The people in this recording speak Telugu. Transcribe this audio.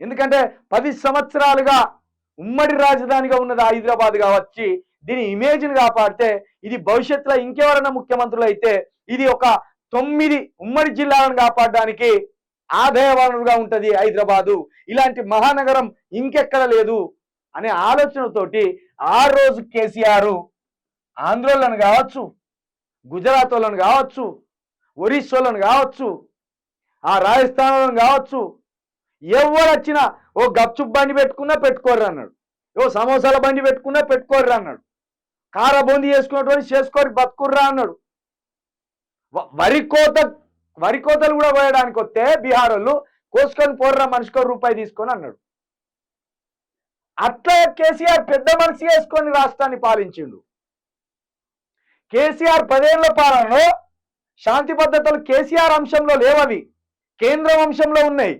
ఎందుకంటే 10 సంవత్సరాలుగా ఉమ్మడి రాజధానిగా ఉన్నది హైదరాబాద్గా వచ్చి దీని ఇమేజ్ని కాపాడితే ఇది భవిష్యత్తులో ఇంకెవరైనా ముఖ్యమంత్రులు అయితే ఇది ఒక 9 ఉమ్మడి జిల్లాలను కాపాడడానికి ఆదాయ వనరుగా ఉంటుంది హైదరాబాదు. ఇలాంటి మహానగరం ఇంకెక్కడ లేదు అనే ఆలోచనతోటి ఆ రోజు కేసీఆర్ ఆంధ్రోళ్ళను కావచ్చు, గుజరాత్ వాళ్ళను కావచ్చు, ఒరిస్సాలను కావచ్చు, ఆ రాజస్థాన్ వాళ్ళను కావచ్చు, ఎవరు వచ్చినా ఓ గప్చుప్ బండి పెట్టుకున్నా పెట్టుకోర్రు అన్నాడు, ఓ సమోసాల బండి పెట్టుకున్నా పెట్టుకోర్రు అన్నాడు, కార బూందీ చేసుకున్నటువంటి చేసుకోరి బతుకుర్రా అన్నాడు. వరి కోతలు కూడా పోయడానికి వస్తే బీహార్ వాళ్ళు కోసుకొని పోర్రా మనిషికో రూపాయి తీసుకొని అన్నాడు. అట్లా కేసీఆర్ పెద్ద మనసు చేసుకొని రాష్ట్రాన్ని పాలించిండు. కేసీఆర్ 10 ఏళ్ల పాలనలో శాంతి భద్రతలు కేసీఆర్ అంశంలో లేవవి, కేంద్రం అంశంలో ఉన్నాయి.